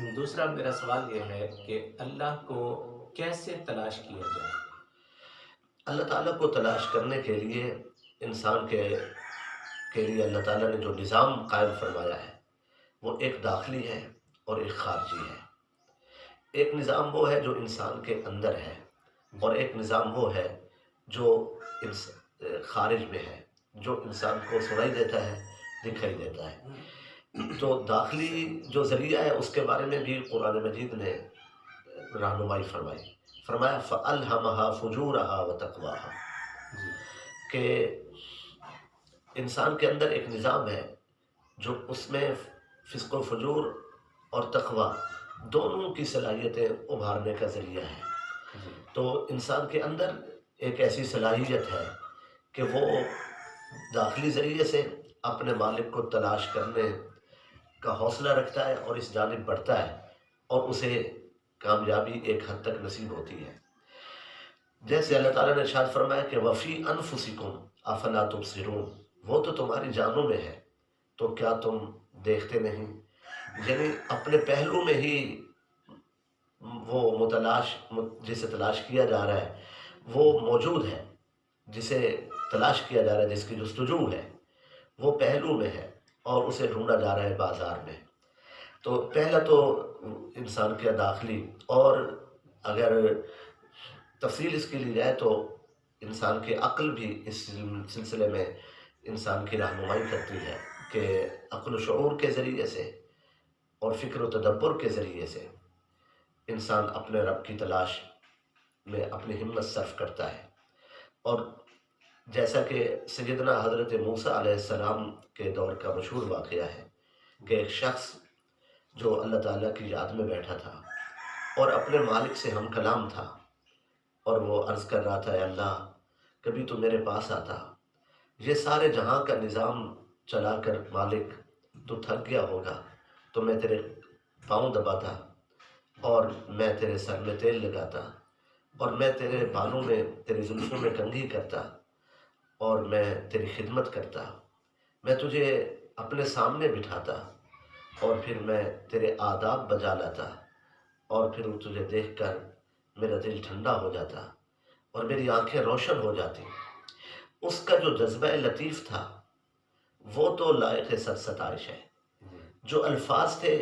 دوسرا میرا سوال یہ ہے کہ اللہ کو کیسے تلاش کیا جائے؟ اللہ تعالیٰ کو تلاش کرنے کے لیے انسان کے لیے اللہ تعالیٰ نے جو نظام قائم فرمایا ہے وہ ایک داخلی ہے اور ایک خارجی ہے۔ ایک نظام وہ ہے جو انسان کے اندر ہے، اور ایک نظام وہ ہے جو خارج میں ہے، جو انسان کو سنائی دیتا ہے، دکھائی دیتا ہے۔ تو داخلی جو ذریعہ ہے اس کے بارے میں بھی قرآن مجید نے رہنمائی فرمائی، فرمایا فَأَلْهَمَهَا فُجُورَهَا وَتَقْوَاهَا، جی کہ انسان کے اندر ایک نظام ہے جو اس میں فسق و فجور اور تقوی دونوں کی صلاحیتیں ابھارنے کا ذریعہ ہے۔ جی تو انسان کے اندر ایک ایسی صلاحیت ہے کہ وہ داخلی ذریعے سے اپنے مالک کو تلاش کرنے کا حوصلہ رکھتا ہے اور اس جانب بڑھتا ہے، اور اسے کامیابی ایک حد تک نصیب ہوتی ہے۔ جیسے اللہ تعالیٰ نے ارشاد فرمایا کہ وفی انفسکم افلا تبصرون، وہ تو تمہاری جانوں میں ہے تو کیا تم دیکھتے نہیں؟ یعنی اپنے پہلو میں ہی وہ جسے تلاش کیا جا رہا ہے وہ موجود ہے، جسے تلاش کیا جا رہا ہے، جس کی جستجو ہے وہ پہلو میں ہے، اور اسے ڈھونڈا جا رہا ہے بازار میں۔ تو پہلا تو انسان کے داخلی، اور اگر تفصیل اس کی لی جائے تو انسان کی عقل بھی اس سلسلے میں انسان کی رہنمائی کرتی ہے کہ عقل و شعور کے ذریعے سے اور فکر و تدبر کے ذریعے سے انسان اپنے رب کی تلاش میں اپنی ہمت صرف کرتا ہے۔ اور جیسا کہ سیدنا حضرت موسیٰ علیہ السلام کے دور کا مشہور واقعہ ہے کہ ایک شخص جو اللہ تعالیٰ کی یاد میں بیٹھا تھا اور اپنے مالک سے ہم کلام تھا، اور وہ عرض کر رہا تھا، اے اللہ کبھی تو میرے پاس آتا، یہ سارے جہاں کا نظام چلا کر مالک تو تھک گیا ہوگا تو میں تیرے پاؤں دباتا، اور میں تیرے سر میں تیل لگاتا، اور میں تیرے بالوں میں تیری زلفوں میں کنگھی کرتا، اور میں تیری خدمت کرتا، میں تجھے اپنے سامنے بٹھاتا، اور پھر میں تیرے آداب بجا لاتا، اور پھر تجھے دیکھ کر میرا دل ٹھنڈا ہو جاتا اور میری آنکھیں روشن ہو جاتی۔ اس کا جو جذبہ لطیف تھا وہ تو لائق سر ستائش ہے۔ جو الفاظ تھے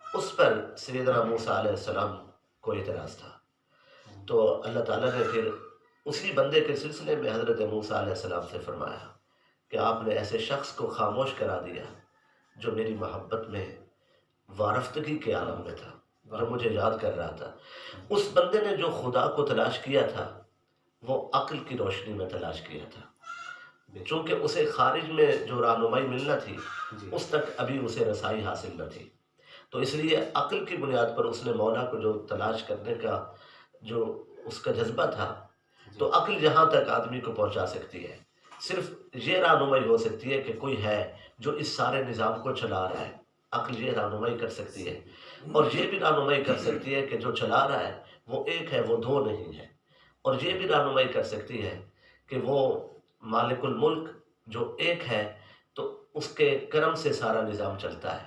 اس پر سیدنا موسیٰ علیہ السلام کو اعتراض تھا۔ تو اللہ تعالیٰ نے پھر اسی بندے کے سلسلے میں حضرت موسیٰ علیہ السلام سے فرمایا کہ آپ نے ایسے شخص کو خاموش کرا دیا جو میری محبت میں وارفتگی کے عالم میں تھا، جو مجھے یاد کر رہا تھا۔ اس بندے نے جو خدا کو تلاش کیا تھا وہ عقل کی روشنی میں تلاش کیا تھا، چونکہ اسے خارج میں جو رہنمائی ملنا تھی جی اس تک ابھی اسے رسائی حاصل نہ تھی، تو اس لیے عقل کی بنیاد پر اس نے مولا کو جو تلاش کرنے کا جو اس کا جذبہ تھا، تو عقل جہاں تک آدمی کو پہنچا سکتی ہے، صرف یہ رہنمائی ہو سکتی ہے کہ کوئی ہے جو اس سارے نظام کو چلا رہا ہے، عقل یہ رہنمائی کر سکتی ہے، اور یہ بھی رہنمائی کر سکتی ہے کہ جو چلا رہا ہے وہ ایک ہے، وہ دو نہیں ہے، اور یہ بھی رہنمائی کر سکتی ہے کہ وہ مالک الملک جو ایک ہے، تو اس کے کرم سے سارا نظام چلتا ہے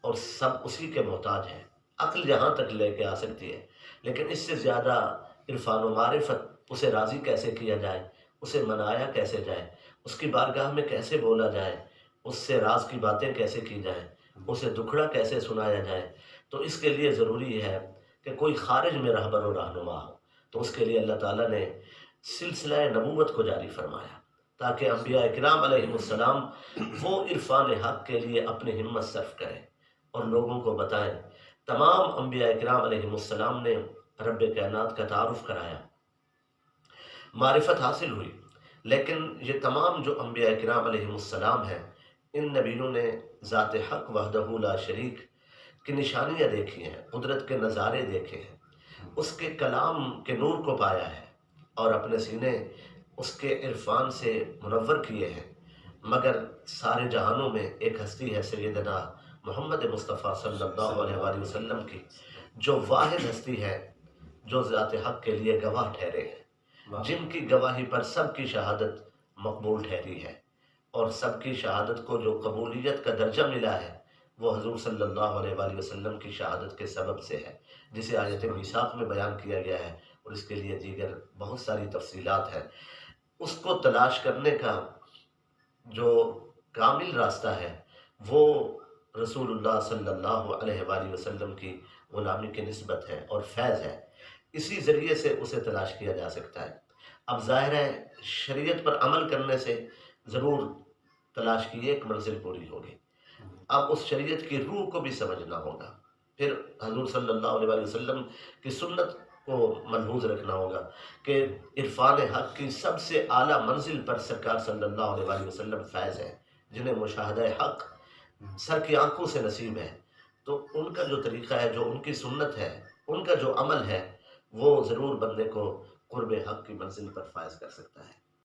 اور سب اسی کے محتاج ہیں۔ عقل یہاں تک لے کے آ سکتی ہے، لیکن اس سے زیادہ عرفان و معرفت، اسے راضی کیسے کیا جائے، اسے منایا کیسے جائے، اس کی بارگاہ میں کیسے بولا جائے، اس سے راز کی باتیں کیسے کی جائیں، اسے دکھڑا کیسے سنایا جائے، تو اس کے لیے ضروری ہے کہ کوئی خارج میں رہبر و رہنما ہو۔ تو اس کے لیے اللہ تعالیٰ نے سلسلہ نبوت کو جاری فرمایا تاکہ انبیاء کرام علیہ السلام وہ عرفان حق کے لیے اپنی ہمت صرف کریں اور لوگوں کو بتائیں۔ تمام انبیاء کرام علیہ السلام نے رب کائنات کا تعارف کرایا، معرفت حاصل ہوئی، لیکن یہ تمام جو انبیاء کرام علیہ السلام ہیں، ان نبیوں نے ذات حق وحدہ لا شریک کی نشانیاں دیکھی ہیں، قدرت کے نظارے دیکھے ہیں، اس کے کلام کے نور کو پایا ہے، اور اپنے سینے اس کے عرفان سے منور کیے ہیں۔ مگر سارے جہانوں میں ایک ہستی ہے سیدنا محمد مصطفیٰ صلی اللہ علیہ وآلہ وسلم کی، جو واحد ہستی ہے جو ذات حق کے لیے گواہ ٹھہرے ہیں، جن کی گواہی پر سب کی شہادت مقبول ٹھہری ہے، اور سب کی شہادت کو جو قبولیت کا درجہ ملا ہے وہ حضور صلی اللہ علیہ وآلہ وسلم کی شہادت کے سبب سے ہے، جسے آیت میثاق میں بیان کیا گیا ہے، اور اس کے لیے دیگر بہت ساری تفصیلات ہیں۔ اس کو تلاش کرنے کا جو کامل راستہ ہے وہ رسول اللہ صلی اللہ علیہ وآلہ وسلم کی غلامی کی نسبت ہے اور فیض ہے، اسی ذریعے سے اسے تلاش کیا جا سکتا ہے۔ اب ظاہر ہے شریعت پر عمل کرنے سے ضرور تلاش کی ایک منزل پوری ہوگی، اب اس شریعت کی روح کو بھی سمجھنا ہوگا، پھر حضور صلی اللہ علیہ وآلہ وسلم کی سنت کو ملحوظ رکھنا ہوگا کہ عرفان حق کی سب سے اعلیٰ منزل پر سرکار صلی اللہ علیہ وآلہ وسلم فائز ہے، جنہیں مشاہدہ حق سر کی آنکھوں سے نصیب ہے، تو ان کا جو طریقہ ہے، جو ان کی سنت ہے، ان کا جو عمل ہے، وہ ضرور بندے کو قرب حق کی منزل پر فائز کر سکتا ہے۔